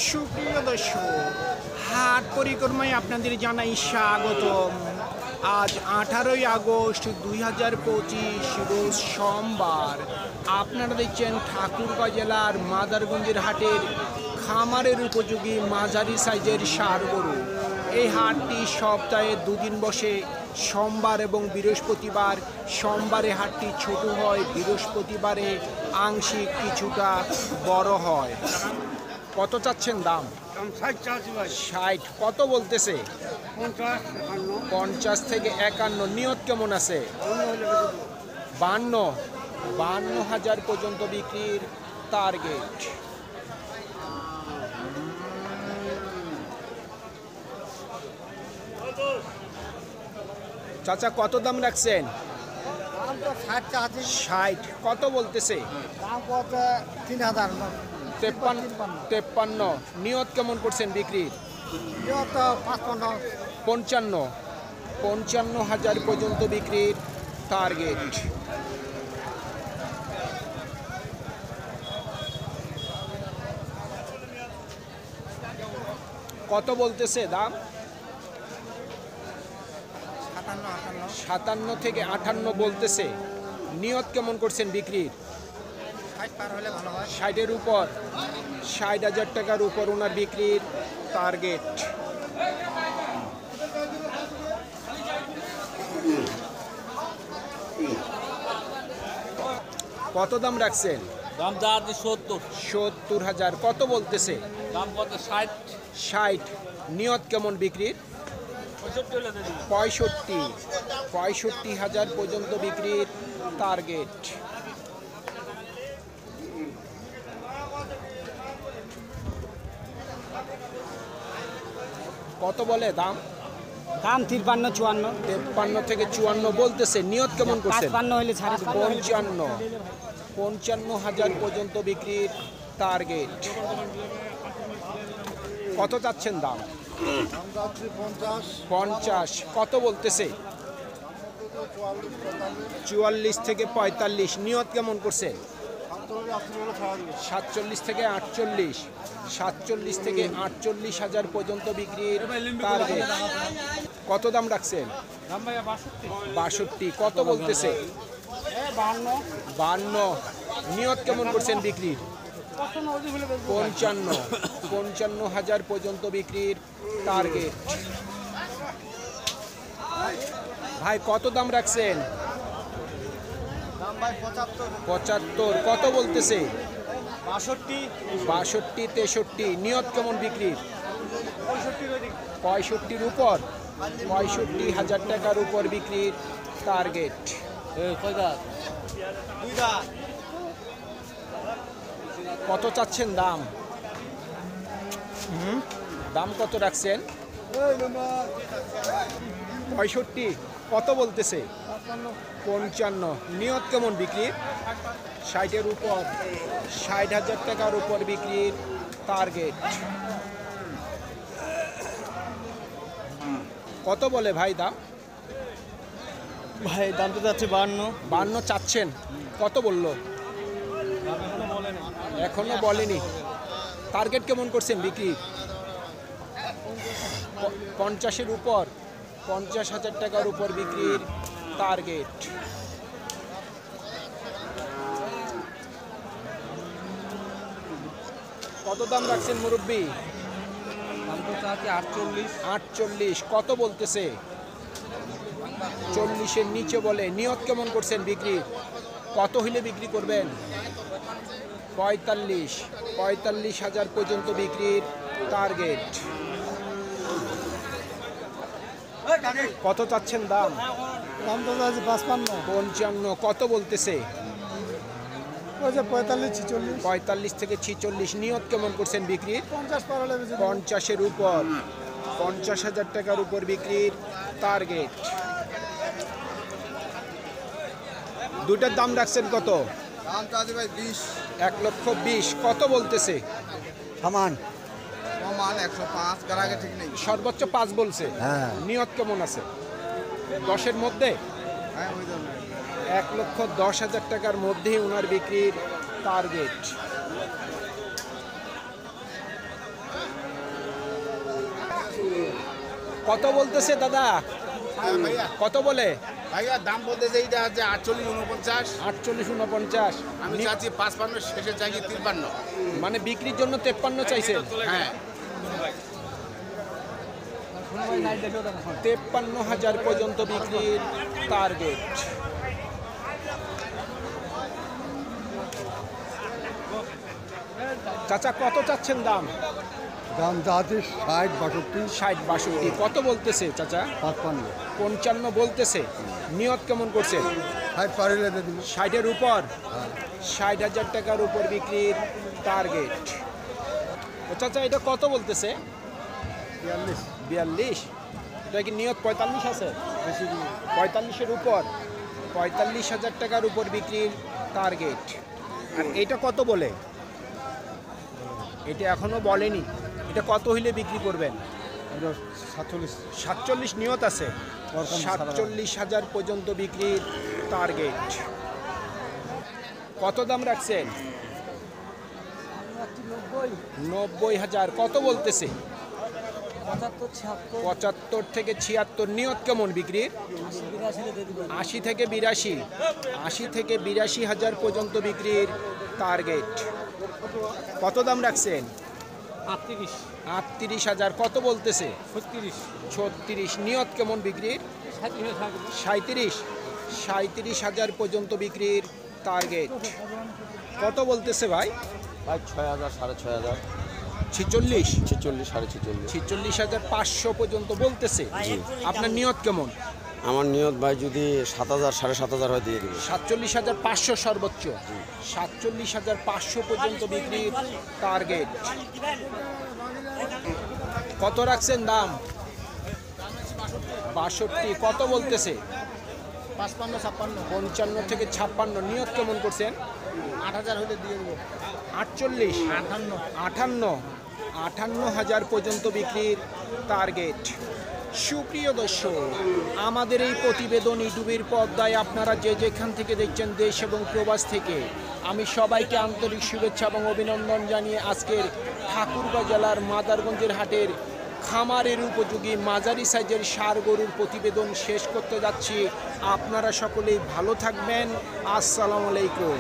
সুপ্রিয় দর্শক, হাট পরিক্রমায় আপনাদের জানাই স্বাগতম। আজ 18ই আগস্ট 2025 রোজ সোমবার। আপনারা দেখছেন ঠাকুরগাঁও জেলার মাদারগঞ্জের হাটের খামারের উপযোগী মাঝারি সাইজের ষাঁড় গরু। এই হাটটি সপ্তাহে দুদিন বসে, সোমবার এবং বৃহস্পতিবার। সোমবারে হাটটি ছোট হয়, বৃহস্পতিবারে আংশিক কিছুটা বড় হয়। কত চাচ্ছেন দাম? 60। কত বলতেছে? 50 থেকে 51। নিয়ত কেমন আছে? 52,000 পর্যন্ত বিক্রির টার্গেট। চাচা কত দাম রাখছেন? 60। কত বলতেছে? 53। নিয়ত কেমন করছেন বিক্রির? 55,000 পর্যন্ত বিক্রির টার্গেট। কত বলতেছে দাম? 57 থেকে 58 বলতেছে। নিয়ত কেমন করছেন বিক্রির? 60-এর উপর। 60,000 টাকার উপর ওনার বিক্রির টার্গেট। কত দাম রাখছেন? দাম যা 70,000। কত বলতেছে? দাম কত? 60। নিয়ত কেমন বিক্রির? 65,000 পর্যন্ত বিক্রির টার্গেট। কত বলে দাম? 53 থেকে 54 বলতেছে। নিয়ত কেমন করছেন? 55,000 পর্যন্ত বিক্রির টার্গেট। কত চাচ্ছেন দাম? 50। কত বলতেছে? 44 থেকে 45। নিয়ত কেমন করছেন? 47 থেকে 48। 47 থেকে 48,000 পর্যন্ত বিক্রির টার্গেট। কত দাম রাখছেন? 62। কত বলতেছে? 52। নিয়ত কেমন করছেন বিক্রির? 55,000 পর্যন্ত বিক্রির টার্গেট। ভাই কত দাম রাখছেন? 75। কত বলতেছে? 62, 63। নিয়ত কেমন বিক্রির? 65-র উপর। 65,000 টাকার উপর বিক্রির টার্গেট। কত চাচ্ছেন দাম? দাম কত রাখছেন? 65। কত বলতেছে? 55। নিয়ত কেমন বিক্রির? 60-এর উপর। 60,000 টাকার উপর বিক্রির টার্গেট। কত বলে ভাই দাম? ভাই দাম তো যাচ্ছে 52 চাচ্ছেন। কত বললো? এখনো বলেনি। টার্গেট কেমন করছেন বিক্রি? 50-এর উপর। 50,000 টাকার উপর বিক্রির টার্গেট। কত দাম রাখছেন মুরব্বী? দাম তো চাচ্ছে 48। কত বলতেছে? 40-এর নিচে বলে। নিয়ত কেমন করছেন বিক্রি? কত হইলে বিক্রি করবেন? 45,000 পর্যন্ত বিক্রির টার্গেট। কত চাচ্ছেন দাম? 55। কত বলতেছে? 45 থেকে 46। নিয়ত কেমন করছেন বিক্রির? 50-এর উপর। 50,000 টাকার উপর বিক্রির টার্গেট। দুটার দাম রাখছেন কত? 1,20,000। কত বলতেছে? 105 ঠিক নেই। সর্বোচ্চ 5 বলছে। নিয়ত কেমন আছে? 10-এর মধ্যে। 1,10,000 টাকার মধ্যেই ওনার বিক্রির টার্গেট। কত বলতেছে দাদা? ভাইয়া কত বলে? ভাইয়া দাম বলতেছে এইটা আছে 48 49। 48 49। আমি চাচ্ছি 55, শেষে চাইছি 53। মানে বিক্রির জন্য 53 চাইছেন? হ্যাঁ 53,000 পর্যন্ত বিক্রির টার্গেট। চাচা কত চাচ্ছেন দাম? দাম যাচ্ছে 60 62 60 62। কত বলতেছে চাচা? 55 55 বলতেছে। নিয়ত কেমন করছেন? 60 পারিলে দিয়ে দিব। 60-এর উপর? 60,000 টাকার উপর বিক্রির টার্গেট। ও চাচা এটা কত বলতেছে? 42 42। এটা কি নিয়ত 45 আছে? বেশি দিব। 45-এর উপর? 45,000 টাকার উপর বিক্রির টার্গেট। আর এটা কত বলে? এটা এখনো বলেনি। এটা কত হইলে বিক্রি করবেন? এটা 47 47 নিয়ত আছে। ওরকম 47,000 পর্যন্ত বিক্রির টার্গেট। কত দাম রাখছেন? 90,000। কত বলতেছে? 75 থেকে 76। নিয়ত কেমন বিক্রির? 80 থেকে 82। 80 থেকে 82,000 পর্যন্ত বিক্রির টার্গেট। কত দাম রাখছেন? 38,000। কত বলতেছে? 36। নিয়ত কেমন বিক্রির? 37। 37,000 পর্যন্ত বিক্রির টার্গেট। কত বলতেছে ভাই? ভাই 6,000 6,500 46। 46 46 46,500 পর্যন্ত বলতেছে। আপনার নিয়ত কেমন? আমার নিয়ত ভাই যদি 7,000 7,500 হয় দিয়ে দেবে। 47,500 সর্বোচ্চ। 47,500 পর্যন্ত বিক্রির টার্গেট। কত রাখছেন দাম? 62। কত বলতেছে? 55 56। 55 থেকে 56। নিয়ত কেমন করছেন? 8000 হলে দিয়ে দেবো। 48 58 58,000 পর্যন্ত বিক্রির টার্গেট। সুপ্রিয় দর্শক, আমাদের এই প্রতিবেদন ইউটিউবের পর্দায় আপনারা যে যেখান থেকে দেখছেন দেশ এবং প্রবাস থেকে, আমি সবাইকে আন্তরিক শুভেচ্ছা এবং অভিনন্দন জানিয়ে আজকের ঠাকুরগাঁও জেলার মাদারগঞ্জের হাটের খামারের উপযোগী মাঝারি সাইজের ষাঁড় গরুর প্রতিবেদন শেষ করতে যাচ্ছি। আপনারা সকলেই ভালো থাকবেন। আসসালামু আলাইকুম।